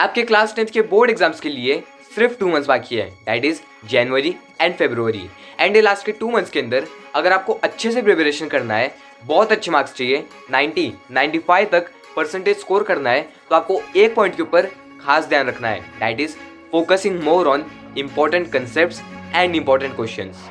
आपके class 10th के board exams के लिए सिर्फ 2 मंथ्स बाकी है, that is January and February. And ये लास्ट के 2 मंथ्स के अंदर अगर आपको अच्छे से प्रिपरेशन करना है, बहुत अच्छे मार्क्स चाहिए, 90-95 तक परसेंटेज स्कोर करना है, तो आपको एक पॉइंट के ऊपर खास ध्यान रखना है, that is focusing more on important concepts and important questions.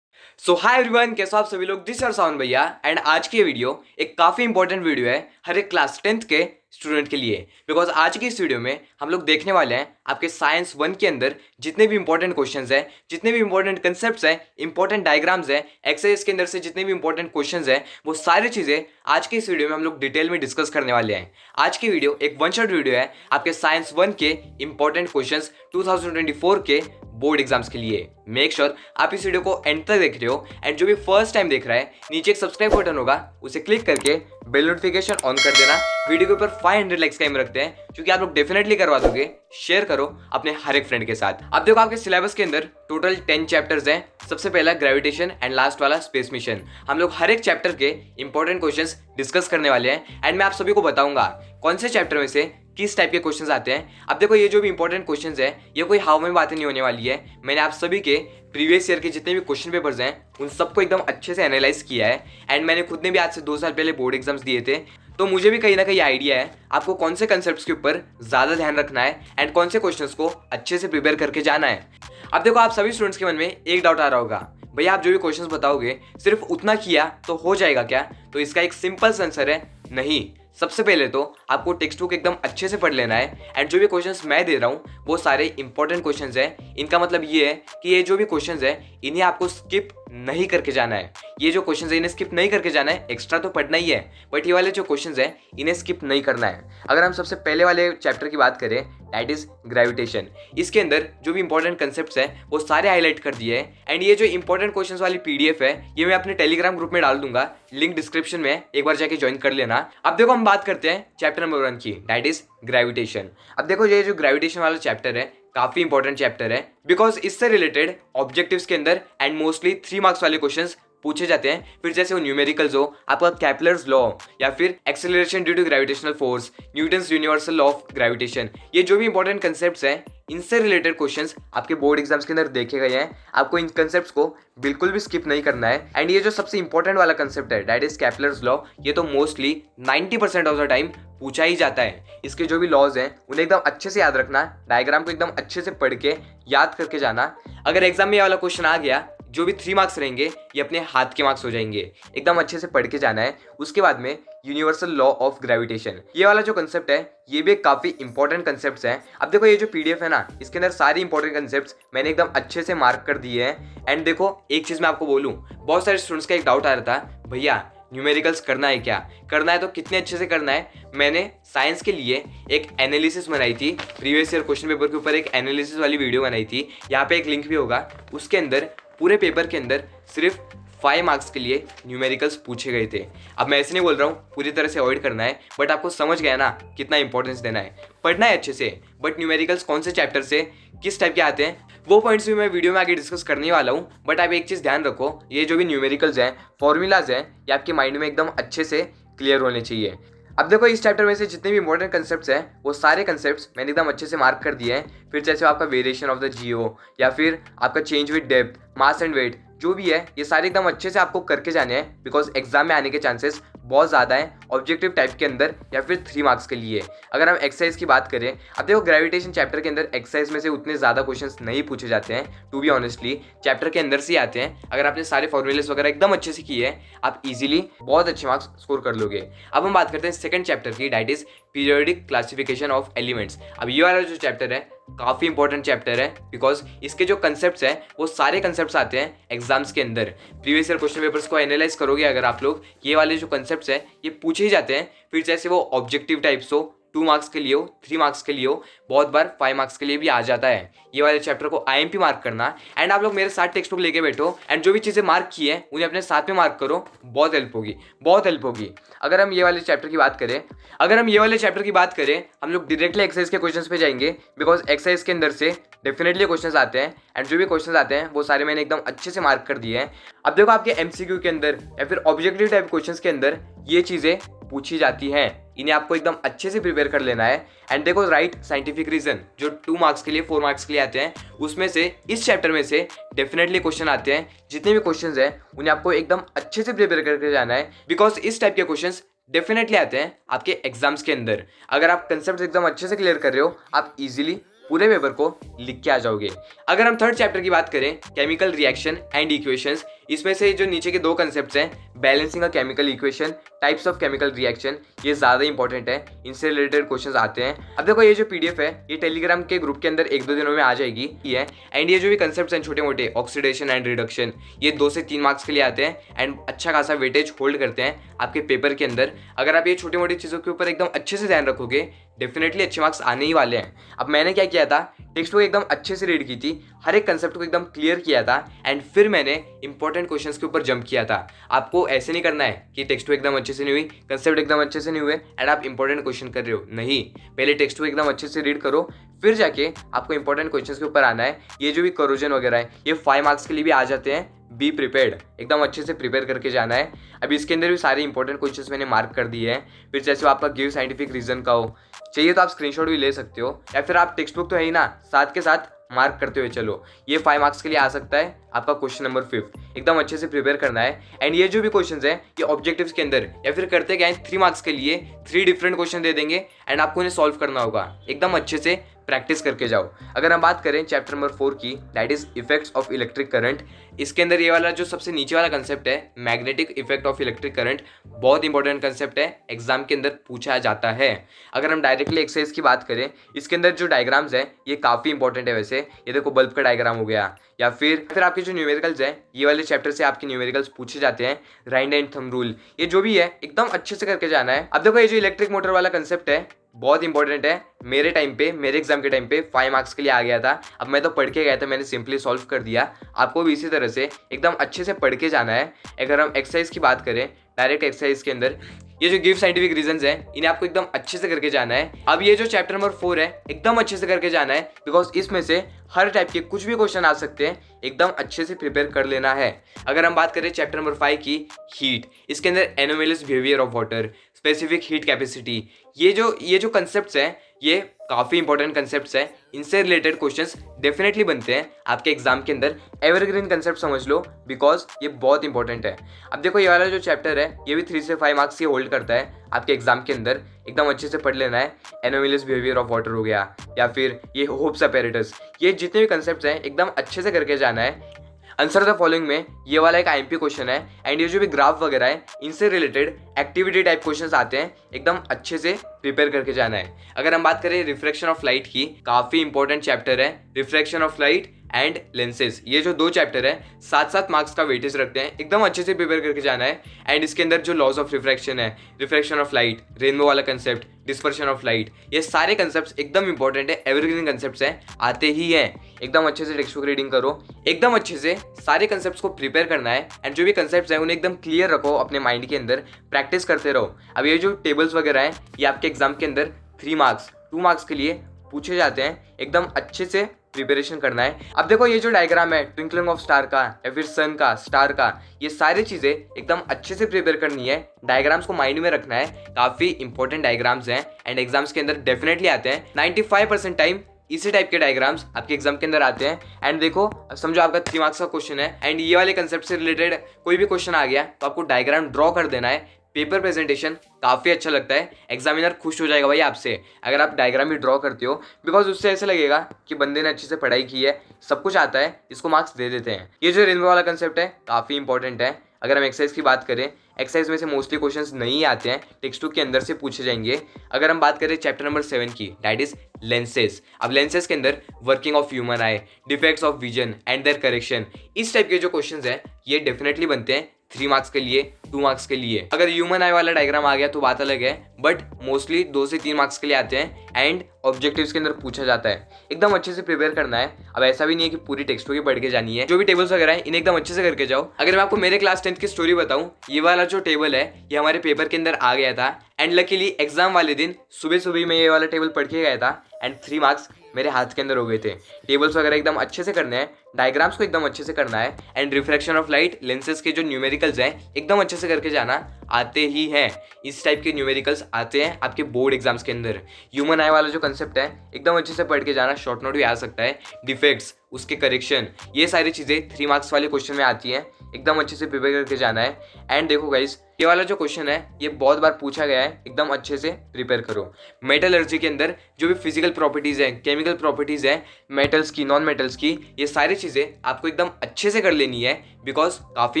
So hi everyone, कैसे हो आप सभी लोग। दिस आर सावन भैया एंड आज की ये वीडियो एक काफ़ी इंपॉर्टेंट वीडियो है हर एक क्लास 10th के स्टूडेंट के लिए। बिकॉज आज की इस वीडियो में हम लोग देखने वाले हैं आपके साइंस 1 के अंदर जितने भी इंपॉर्टेंट क्वेश्चंस हैं, जितने भी इंपॉर्टेंट कंसेप्ट्स हैं, इंपॉर्टेंट डायग्राम्स हैं, एक्सरसाइज के अंदर से जितने भी इंपॉर्टेंट क्वेश्चंस हैं, वो सारी चीज़ें आज की इस वीडियो में हम लोग डिटेल में डिस्कस करने वाले हैं। आज की वीडियो एक वन शॉट वीडियो है आपके साइंस 1 के इंपॉर्टेंट क्वेश्चंस 2024 के बोर्ड एग्जाम्स के लिए। मेक श्योर आप इस वीडियो को एंड तक देख रहे हो एंड जो भी फर्स्ट टाइम देख रहा है, नीचे एक सब्सक्राइब बटन होगा, उसे क्लिक करके बेल नोटिफिकेशन ऑन कर देना। वीडियो के ऊपर 500 लाइक्स का एम रखते हैं, क्योंकि आप लोग डेफिनेटली करवा दोगे। शेयर करो अपने हर एक फ्रेंड के साथ। अब देखो आपके सिलेबस के अंदर टोटल 10 चैप्टर्स हैं। सबसे पहला ग्रेविटेशन एंड लास्ट वाला स्पेस मिशन। हम लोग हर एक चैप्टर के इंपॉर्टेंट क्वेश्चंस डिस्कस करने वाले हैं एंड मैं आप सभी को बताऊंगा कौन से चैप्टर में से किस टाइप के क्वेश्चंस आते हैं। अब देखो ये जो भी इंपॉर्टेंट क्वेश्चंस है, ये कोई हाव में बातें नहीं होने वाली है। मैंने आप सभी के प्रीवियस ईयर के जितने भी क्वेश्चन पेपर्स हैं उन सबको एकदम अच्छे से एनालाइज किया है एंड मैंने खुद ने भी आज से 2 साल पहले बोर्ड एग्जाम्स दिए थे, तो मुझे भी कहीं ना कहीं आइडिया है आपको कौन से कंसेप्ट्स के ऊपर ज़्यादा ध्यान रखना है एंड कौन से क्वेश्चंस को अच्छे से प्रिपेयर करके जाना है। अब देखो आप सभी स्टूडेंट्स के मन में एक डाउट आ रहा होगा, भैया आप जो भी क्वेश्चंस बताओगे सिर्फ उतना किया तो हो जाएगा क्या? तो इसका एक सिंपल आंसर है नहीं। सबसे पहले तो आपको टेक्स्ट बुक एकदम अच्छे से पढ़ लेना है एंड जो भी क्वेश्चंस मैं दे रहा हूँ वो सारे इंपॉर्टेंट क्वेश्चंस हैं। इनका मतलब ये है कि ये जो भी क्वेश्चंस हैं इन्हें आपको स्किप नहीं करके जाना है। ये जो क्वेश्चंस है इन्हें स्किप नहीं करके जाना है, एक्स्ट्रा तो पढ़ना ही है, बट ये वाले जो क्वेश्चंस हैं इन्हें स्किप नहीं करना है। अगर हम सबसे पहले वाले चैप्टर की बात करें, दैट इज ग्रेविटेशन, इसके अंदर जो भी इंपॉर्टेंट कंसेप्ट्स हैं वो सारे हाईलाइट कर दिए हैं एंड ये जो इंपॉर्टेंट क्वेश्चंस वाली पीडीएफ है ये मैं अपने टेलीग्राम ग्रुप में डाल दूंगा, लिंक डिस्क्रिप्शन में, एक बार जाके ज्वाइन कर लेना। अब देखो हम बात करते हैं चैप्टर नंबर 1 की, दैट इज ग्रेविटेशन। अब देखो ये जो ग्रेविटेशन वाला चैप्टर है काफी इंपॉर्टेंट चैप्टर है, बिकॉज इससे रिलेटेड ऑब्जेक्टिव्स के अंदर एंड मोस्टली 3 मार्क्स वाले क्वेश्चंस पूछे जाते हैं। फिर जैसे वो न्यूमेरिकल्स हो, आपका कैपलर्स लॉ या फिर acceleration due to gravitational force, Newton's universal law of gravitation, ये जो भी इंपॉर्टेंट कंसेप्ट्स हैं इनसे रिलेटेड क्वेश्चंस आपके बोर्ड एग्जाम्स के अंदर देखे गए हैं। आपको इन कंसेप्ट्स को बिल्कुल भी स्किप नहीं करना है एंड ये जो सबसे इंपॉर्टेंट वाला कंसेप्ट है दैट इज कैपलर्स लॉ, ये तो मोस्टली 90% ऑफ द टाइम पूछा ही जाता है। इसके जो भी लॉज हैं उन्हें एकदम अच्छे से याद रखना, डायग्राम को एकदम अच्छे से पढ़ के याद करके जाना। अगर एग्जाम में ये वाला क्वेश्चन आ गया, जो भी 3 मार्क्स रहेंगे ये अपने हाथ के मार्क्स हो जाएंगे। एकदम अच्छे से पढ़ के जाना है। उसके बाद में यूनिवर्सल लॉ ऑफ ग्रेविटेशन, ये वाला जो कंसेप्ट है ये भी काफ़ी इंपॉर्टेंट कंसेप्ट्स हैं। अब देखो ये जो पीडीएफ है ना, इसके अंदर सारी इंपॉर्टेंट कंसेप्ट्स मैंने एकदम अच्छे से मार्क कर दिए हैं। एंड देखो एक चीज़ मैं आपको बोलूँ, बहुत सारे स्टूडेंट्स का एक डाउट आ रहा था, भैया न्यूमेरिकल्स करना है क्या? करना है तो कितने अच्छे से करना है? मैंने साइंस के लिए एक एनालिसिस बनाई थी, प्रीवियस ईयर क्वेश्चन पेपर के ऊपर एक एनालिसिस वाली वीडियो बनाई थी, यहाँ पे एक लिंक भी होगा। उसके अंदर पूरे पेपर के अंदर सिर्फ 5 मार्क्स के लिए न्यूमेरिकल्स पूछे गए थे। अब मैं ऐसे नहीं बोल रहा हूँ पूरी तरह से अवॉइड करना है, बट आपको समझ गया ना कितना इंपॉर्टेंस देना है, पढ़ना है अच्छे से। बट न्यूमेरिकल्स कौन से चैप्टर से किस टाइप के आते हैं वो पॉइंट्स भी मैं वीडियो में आगे डिस्कस करने वाला हूँ। बट आप एक चीज़ ध्यान रखो, ये जो भी न्यूमेरिकल्स हैं, फॉर्मूलाज हैं, ये आपके माइंड में एकदम अच्छे से क्लियर होने चाहिए। अब देखो इस चैप्टर में से जितने भी इंपॉर्टेंट कंसेप्ट्स हैं वो सारे कंसेप्ट्स मैंने एकदम अच्छे से मार्क कर दिए हैं। फिर जैसे आपका वेरिएशन ऑफ द जियो या फिर आपका change with depth, mass and weight, जो भी है ये सारे एकदम अच्छे से आपको करके जाने हैं, बिकॉज एग्जाम में आने के चांसेस बहुत ज़्यादा हैं ऑब्जेक्टिव टाइप के अंदर या फिर 3 मार्क्स के लिए। अगर हम एक्सरसाइज की बात करें, अब देखो ग्रेविटेशन चैप्टर के अंदर एक्सरसाइज में से उतने ज़्यादा क्वेश्चंस नहीं पूछे जाते हैं, टू बी ऑनेस्टली चैप्टर के अंदर से आते हैं। अगर आपने सारे फॉर्मूलेस वगैरह एकदम अच्छे से किए हैं, आप इजीली बहुत अच्छे मार्क्स स्कोर कर लोगे। अब हम बात करते हैं सेकंड चैप्टर की, that is periodic classification of elements. अब ये वाला जो चैप्टर है काफ़ी इंपॉर्टेंट चैप्टर है, बिकॉज इसके जो कंसेप्ट्स हैं वो सारे कंसेप्ट्स आते हैं एग्जाम्स के अंदर। प्रीवियस ईयर क्वेश्चन पेपर्स को एनालाइज करोगे अगर आप लोग, ये वाले जो कंसेप्ट्स हैं ये पूछे ही जाते हैं। फिर जैसे वो ऑब्जेक्टिव टाइप्स हो, 2 मार्क्स के लिए हो, 3 मार्क्स के लिए हो, बहुत बार 5 मार्क्स के लिए भी आ जाता है। ये वाले चैप्टर को आईएमपी मार्क करना एंड आप लोग मेरे साथ टेक्स्ट बुक लेके बैठो एंड जो भी चीज़ें मार्क की है उन्हें अपने साथ में मार्क करो, बहुत हेल्प होगी, बहुत हेल्प होगी। अगर हम ये वाले चैप्टर की बात करें, हम लोग डायरेक्टली एक्सरसाइज के क्वेश्चंस पे जाएंगे, बिकॉज एक्सरसाइज के अंदर से डेफिनेटली क्वेश्चंस आते हैं एंड जो भी क्वेश्चंस आते हैं वो सारे मैंने एकदम अच्छे से मार्क कर दिए हैं। अब देखो आपके एमसीक्यू के अंदर या फिर ऑब्जेक्टिव टाइप क्वेश्चंस के अंदर ये चीज़ें पूछी जाती हैं, इन्हें आपको एकदम अच्छे से प्रिपेयर कर लेना है। एंड देखो राइट साइंटिफिक रीजन जो 2 मार्क्स के लिए 4 मार्क्स के लिए आते हैं, उसमें से इस चैप्टर में से डेफिनेटली क्वेश्चन आते हैं। जितने भी क्वेश्चंस हैं उन्हें आपको एकदम अच्छे से प्रिपेयर करके जाना है, बिकॉज इस टाइप के क्वेश्चंस डेफिनेटली आते हैं आपके एग्जाम्स के अंदर। अगर आप कंसेप्ट एकदम अच्छे से क्लियर कर रहे हो, आप इजीली पूरे पेपर को लिख के आ जाओगे। अगर हम थर्ड चैप्टर की बात करें, केमिकल रिएक्शन एंड इक्वेशंस, इसमें से जो नीचे के 2 कंसेप्ट्स हैं, balancing a chemical equation, types of chemical reaction, ये ज़्यादा इंपॉर्टेंट है, इनसे रिलेटेड क्वेश्चंस आते हैं। अब देखो ये जो पीडीएफ है ये टेलीग्राम के ग्रुप के अंदर 1-2 दिनों में आ जाएगी ये। एंड ये जो भी कंसेप्ट्स हैं छोटे मोटे, ऑक्सीडेशन एंड रिडक्शन, ये 2 से 3 मार्क्स के लिए आते हैं एंड अच्छा खासा वेटेज होल्ड करते हैं आपके पेपर के अंदर। अगर आप ये छोटी मोटी चीज़ों के ऊपर एकदम अच्छे से ध्यान रखोगे, डेफिनेटली अच्छे मार्क्स आने ही वाले हैं। अब मैंने क्या किया था, टेक्स्ट बुक एकदम अच्छे से रीड की थी, हर एक कंसेप्ट को एकदम क्लियर किया था एंड फिर मैंने इंपॉर्टेंट क्वेश्चंस के ऊपर जंप किया था। आपको ऐसे नहीं करना है कि टेक्स्ट बुक एकदम अच्छे से नहीं हुई, कंसेप्ट एकदम अच्छे से नहीं हुए एंड आप इंपॉर्टेंट क्वेश्चन कर रहे हो। नहीं, पहले टेक्स्ट बुक एकदम अच्छे से रीड करो, फिर जाके आपको इंपॉर्टेंट क्वेश्चंस के ऊपर आना है। ये जो भी करोजन वगैरह है ये 5 मार्क्स के लिए भी आ जाते हैं। बी प्रिपेयर्ड, एकदम अच्छे से प्रिपेयर करके जाना है। अभी इसके अंदर भी सारे इंपॉर्टेंट क्वेश्चंस मैंने मार्क कर दिए हैं। फिर जैसे आपका गिव साइंटिफिक रीजन का हो, चाहिए तो आप स्क्रीनशॉट भी ले सकते हो, या फिर आप टेक्स्ट बुक तो है ही ना, साथ के साथ मार्क करते हुए चलो। ये 5 मार्क्स के लिए आ सकता है आपका क्वेश्चन नंबर 5, एकदम अच्छे से प्रिपेयर करना है। एंड ये जो भी क्वेश्चंस हैं ये ऑब्जेक्टिव्स के अंदर या फिर करते क्या है, 3 मार्क्स के लिए 3 डिफरेंट क्वेश्चन दे देंगे एंड आपको इन्हें सॉल्व करना होगा। एकदम अच्छे से प्रैक्टिस करके जाओ। अगर हम बात करें चैप्टर नंबर 4 की, that is effects of electric current, इसके अंदर ये वाला जो सबसे नीचे वाला कंसेप्ट है, magnetic effect of electric current, बहुत इंपॉर्टेंट कंसेप्ट है, एग्जाम के अंदर पूछा जाता है। अगर हम डायरेक्टली एक्सरसाइज की बात करें, इसके अंदर जो डायग्राम्स है ये काफ़ी इंपॉर्टेंट है। वैसे ये देखो बल्ब का डायग्राम हो गया, या फिर आपके जो न्यूमेरिकल्स हैं, ये वाले चैप्टर से आपके न्यूमेरिकल्स पूछे जाते हैं। राइंड एंड थंब रूल, ये जो भी है एकदम अच्छे से करके जाना है। अब देखो ये जो इलेक्ट्रिक मोटर वाला कंसेप्ट है बहुत इंपॉर्टेंट है। मेरे टाइम पे, मेरे एग्जाम के टाइम पे 5 मार्क्स के लिए आ गया था। अब मैं तो पढ़ के गया था, मैंने सिंपली सॉल्व कर दिया। आपको भी इसी तरह से एकदम अच्छे से पढ़ के जाना है। अगर हम एक्सरसाइज की बात करें, डायरेक्ट एक्सरसाइज के अंदर ये जो गिव साइंटिफिक रीजंस हैं इन्हें आपको एकदम अच्छे से करके जाना है। अब ये जो चैप्टर नंबर 4 है एकदम अच्छे से करके जाना है, बिकॉज इसमें से हर टाइप के कुछ भी क्वेश्चन आ सकते हैं, एकदम अच्छे से प्रिपेयर कर लेना है। अगर हम बात करें चैप्टर नंबर 5 की, हीट, इसके अंदर anomalous behaviour of water, specific heat capacity, ये जो कंसेप्ट्स हैं ये काफ़ी इंपॉर्टेंट कंसेप्ट्स हैं। इनसे रिलेटेड क्वेश्चंस डेफिनेटली बनते हैं आपके एग्जाम के अंदर। एवरग्रीन कंसेप्ट समझ लो, बिकॉज ये बहुत इंपॉर्टेंट है। अब देखो ये वाला जो चैप्टर है ये भी 3 से 5 मार्क्स ही होल्ड करता है आपके एग्जाम के अंदर, एकदम अच्छे से पढ़ लेना है। एनोमेलियस बिहेवियर ऑफ वाटर हो गया, या फिर ये होप्स अपैरेटस, ये जितने भी कंसेप्ट्स हैं एकदम अच्छे से करके जाना है। आंसर द फॉलोइंग में ये वाला एक आईएमपी क्वेश्चन है। एंड ये जो भी ग्राफ वगैरह है इनसे रिलेटेड एक्टिविटी टाइप क्वेश्चंस आते हैं, एकदम अच्छे से प्रिपेयर करके जाना है। अगर हम बात करें रिफ्रैक्शन ऑफ लाइट की, काफ़ी इंपॉर्टेंट चैप्टर है refraction of light and lenses. ये जो 2 चैप्टर है 7-7 मार्क्स का वेटेज रखते हैं, एकदम अच्छे से प्रिपेयर करके जाना है। एंड इसके अंदर जो लॉज ऑफ रिफ्रैक्शन है, रिफ्रैक्शन ऑफ लाइट, रेनबो वाला कंसेप्ट, डिस्पर्शन ऑफ लाइट, ये सारे कंसेप्ट्स एकदम इंपॉर्टेंट है, एवरग्रीन कंसेप्ट्स हैं, आते ही हैं। एकदम अच्छे से टेक्स्ट बुक रीडिंग करो, एकदम अच्छे से सारे कंसेप्ट्स को प्रिपेयर करना है। एंड जो भी कंसेप्ट्स हैं उन्हें एकदम क्लियर रखो अपने माइंड के अंदर, प्रैक्टिस करते रहो। अब ये जो टेबल्स वगैरह हैं ये आपके एग्जाम के अंदर 3 मार्क्स 2 मार्क्स के लिए पूछे जाते हैं, एकदम अच्छे से प्रिपरेशन करना है। अब देखो ये जो डायग्राम है ट्विंकलिंग ऑफ स्टार का या फिर सन का, स्टार का, ये सारी चीजें एकदम अच्छे से प्रिपेयर करनी है। डायग्राम्स को माइंड में रखना है, काफी इंपॉर्टेंट डायग्राम्स हैं एंड एग्जाम्स के अंदर डेफिनेटली आते हैं। 95% टाइम इसी टाइप के डायग्राम्स आपके एग्जाम के अंदर आते हैं। एंड देखो समझो आपका 3 मार्क्स का क्वेश्चन है एंड ये वाले कंसेप्ट से रिलेटेड कोई भी क्वेश्चन आ गया तो आपको डायग्राम ड्रॉ कर देना है। पेपर प्रेजेंटेशन काफ़ी अच्छा लगता है, एग्जामिनर खुश हो जाएगा भाई आपसे अगर आप डायग्राम भी ड्रॉ करते हो, बिकॉज उससे ऐसे लगेगा कि बंदे ने अच्छे से पढ़ाई की है, सब कुछ आता है, इसको मार्क्स दे देते हैं। ये जो रेनबो वाला कंसेप्ट है काफ़ी इंपॉर्टेंट है। अगर हम एक्सरसाइज की बात करें, एक्सरसाइज में से मोस्टली क्वेश्चंस नहीं आते हैं, टेक्स्ट बुक के अंदर से पूछे जाएंगे। अगर हम बात करें चैप्टर नंबर 7 की, दैट इज लेंसेज। अब लेंसेज के अंदर working of human eye, defects of vision and their correction, इस टाइप के जो क्वेश्चंस हैं ये डेफिनेटली बनते हैं 3 मार्क्स के लिए, 2 मार्क्स के लिए। अगर ह्यूमन आई वाला डायग्राम आ गया तो बात अलग है, बट मोस्टली 2 से 3 मार्क्स के लिए आते हैं एंड ऑब्जेक्टिव्स के अंदर पूछा जाता है। एकदम अच्छे से प्रिपेयर करना है। अब ऐसा भी नहीं है कि पूरी टेक्स्ट बुक ही पढ़ के जानी है, जो भी टेबल्स वगैरह है इन्हें एकदम अच्छे से करके जाओ। अगर मैं आपको मेरे क्लास 10th की स्टोरी बताऊं, ये वाला जो टेबल है ये हमारे पेपर के अंदर आ गया था एंड लकीली एग्जाम वाले दिन सुबह सुबह मैं ये वाला टेबल पढ़ के गया था एंड 3 मार्क्स मेरे हाथ के अंदर हो गए थे। टेबल्स वगैरह एकदम अच्छे से करने हैं, डायग्राम्स को एकदम अच्छे से करना है, and reflection of light, lenses के जो न्यूमेरिकल्स हैं एकदम अच्छे से करके जाना आते ही हैं। इस टाइप के न्यूमेरिकल्स आते हैं आपके बोर्ड एग्जाम्स के अंदर। ह्यूमन आई वाला जो कंसेप्ट है एकदम अच्छे से पढ़ के जाना, शॉर्ट नोट भी आ सकता है। डिफेक्ट्स, उसके करेक्शन, ये सारी चीज़ें 3 मार्क्स वाले क्वेश्चन में आती हैं, एकदम अच्छे से प्रिपेयर करके जाना है। एंड देखो गाइस, ये वाला जो क्वेश्चन है ये बहुत बार पूछा गया है, एकदम अच्छे से प्रिपेयर करो। मेटलर्जी के अंदर जो भी फिजिकल प्रॉपर्टीज़ हैं, केमिकल प्रॉपर्टीज़ हैं, मेटल्स की, नॉन मेटल्स की, ये सारी चीज़ें आपको एकदम अच्छे से कर लेनी है, बिकॉज काफ़ी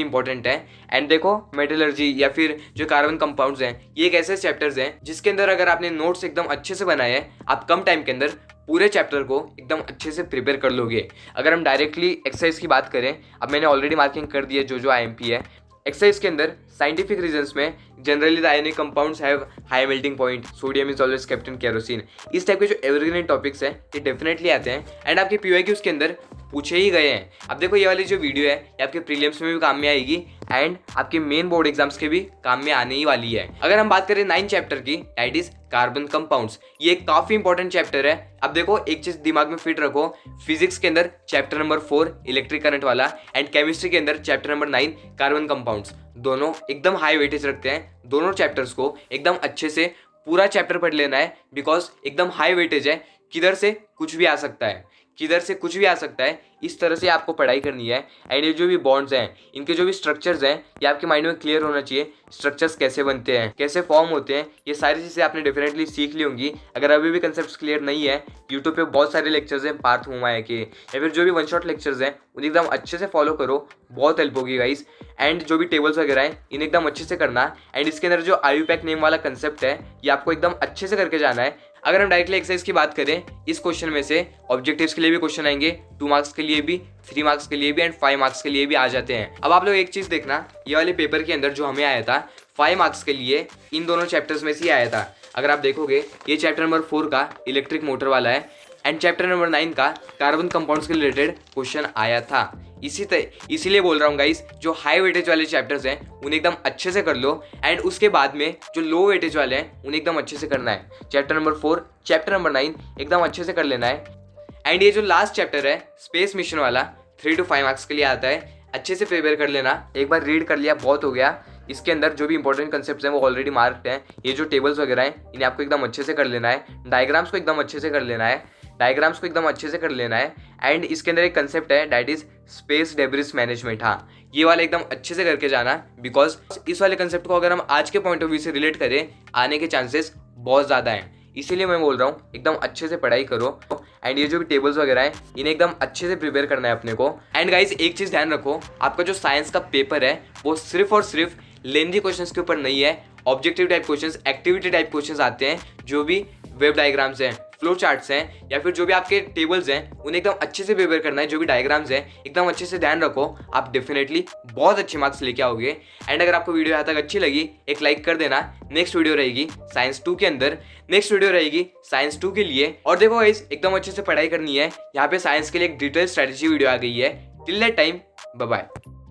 इंपॉर्टेंट है। एंड देखो, मेटलर्जी या फिर जो कार्बन कंपाउंड्स हैं, ये एक ऐसे चैप्टर्स हैं जिसके अंदर अगर आपने नोट्स एकदम अच्छे से बनाए हैं, आप कम टाइम के अंदर पूरे चैप्टर को एकदम अच्छे से प्रिपेयर कर लोगे। अगर हम डायरेक्टली एक्सरसाइज की बात करें, अब मैंने ऑलरेडी मार्किंग कर दी है जो IMP है। एक्सरसाइज के अंदर साइंटिफिक रीजंस में generally the ionic compounds have high melting point, sodium is always kept in kerosene, इस टाइप के जो एवरग्रीन टॉपिक्स हैं ये डेफिनेटली आते हैं एंड आपके PYQs के अंदर पूछे ही गए हैं। अब देखो, ये वाली जो वीडियो है ये आपके प्रीलिम्स में भी काम में आएगी एंड आपके मेन बोर्ड एग्जाम्स के भी काम में आने ही वाली है। अगर हम बात करें 9 चैप्टर की, दैट इज कार्बन कंपाउंड्स, ये काफी इंपॉर्टेंट चैप्टर है। अब देखो, एक चीज दिमाग में फिट रखो, फिजिक्स के अंदर चैप्टर नंबर 4 इलेक्ट्रिक करंट वाला एंड केमिस्ट्री के अंदर चैप्टर नंबर 9 कार्बन कंपाउंड्स, दोनों एकदम हाई वेटेज रखते हैं। दोनों चैप्टर्स को एकदम अच्छे से पूरा चैप्टर पढ़ लेना है, बिकॉज एकदम हाई वेटेज है, किधर से कुछ भी आ सकता है, किधर से कुछ भी आ सकता है, इस तरह से आपको पढ़ाई करनी है। एंड ये जो भी बॉन्ड्स हैं, इनके जो भी स्ट्रक्चर्स हैं, ये आपके माइंड में क्लियर होना चाहिए। स्ट्रक्चर्स कैसे बनते हैं, कैसे फॉर्म होते हैं, ये सारी चीज़ें आपने डेफिनेटली सीख ली होंगी। अगर अभी भी कंसेप्ट क्लियर नहीं है, यूट्यूब पे बहुत सारे लेक्चर्स हैं पार्थ हुमाया के, या फिर जो भी 1 शॉट लेक्चर्स हैं उन्हें एकदम अच्छे से फॉलो करो, बहुत हेल्प होगी गाइस। एंड जो भी टेबल्स वगैरह हैं इन्हें एकदम अच्छे से करना। एंड इसके अंदर जो IUPAC नेम वाला कंसेप्ट है ये आपको एकदम अच्छे से करके जाना है। अगर हम डायरेक्टली एक्सरसाइज की बात करें, इस क्वेश्चन में से ऑब्जेक्टिव्स के लिए भी क्वेश्चन आएंगे, 2 मार्क्स के लिए भी, 3 मार्क्स के लिए भी एंड 5 मार्क्स के लिए भी आ जाते हैं। अब आप लोग एक चीज़ देखना, ये वाले पेपर के अंदर जो हमें आया था 5 मार्क्स के लिए, इन दोनों चैप्टर्स में से आया था। अगर आप देखोगे, ये चैप्टर नंबर 4 का इलेक्ट्रिक मोटर वाला है एंड चैप्टर नंबर 9 का कार्बन कंपाउंड्स के रिलेटेड क्वेश्चन आया था। इसीलिए बोल रहा हूँ गाइस, जो हाई वेटेज वाले चैप्टर्स हैं उन्हें एकदम अच्छे से कर लो एंड उसके बाद में जो लो वेटेज वाले हैं उन्हें एकदम अच्छे से करना है। चैप्टर नंबर 4, चैप्टर नंबर 9 एकदम अच्छे से कर लेना है। एंड ये जो लास्ट चैप्टर है स्पेस मिशन वाला, 3 to 5 मार्क्स के लिए आता है, अच्छे से प्रिपेयर कर लेना। एक बार रीड कर लिया बहुत हो गया। इसके अंदर जो भी इंपॉर्टेंट कंसेप्ट्स हैं वो ऑलरेडी मार्क्ड हैं। ये जो टेबल्स वगैरह हैं इन्हें आपको एकदम अच्छे से कर लेना है, डायग्राम्स को एकदम अच्छे से कर लेना है, एंड इसके अंदर एक कंसेप्ट है that is space debris management. हाँ, ये वाला एकदम अच्छे से करके जाना, बिकॉज इस वाले कंसेप्ट को अगर हम आज के पॉइंट ऑफ व्यू से रिलेट करें, आने के चांसेस बहुत ज़्यादा हैं। इसीलिए मैं बोल रहा हूँ एकदम अच्छे से पढ़ाई करो। एंड ये जो भी टेबल्स वगैरह हैं इन्हें एकदम अच्छे से प्रिपेयर करना है अपने को। एंड गाइस, एक चीज़ ध्यान रखो, आपका जो साइंस का पेपर है वो सिर्फ और सिर्फ लेंथी क्वेश्चंस के ऊपर नहीं है। Objective type questions, activity type questions आते हैं, जो भी वेब डायग्राम्स हैं, फ्लो चार्ट्स हैं, या फिर जो भी आपके टेबल्स हैं उन्हें एकदम अच्छे से प्रिपेयर करना है। जो भी डायग्राम्स हैं एकदम अच्छे से ध्यान रखो, आप डेफिनेटली बहुत अच्छे मार्क्स लेके आओगे। एंड अगर आपको वीडियो यहाँ तक अच्छी लगी, एक लाइक कर देना। नेक्स्ट वीडियो रहेगी साइंस 2 के अंदर, नेक्स्ट वीडियो रहेगी साइंस 2 के लिए। और देखो गाइस, एकदम अच्छे से पढ़ाई करनी है। यहाँ पे साइंस के लिए एक डिटेल स्ट्रेटेजी वीडियो आ गई है। Till that time, bye bye.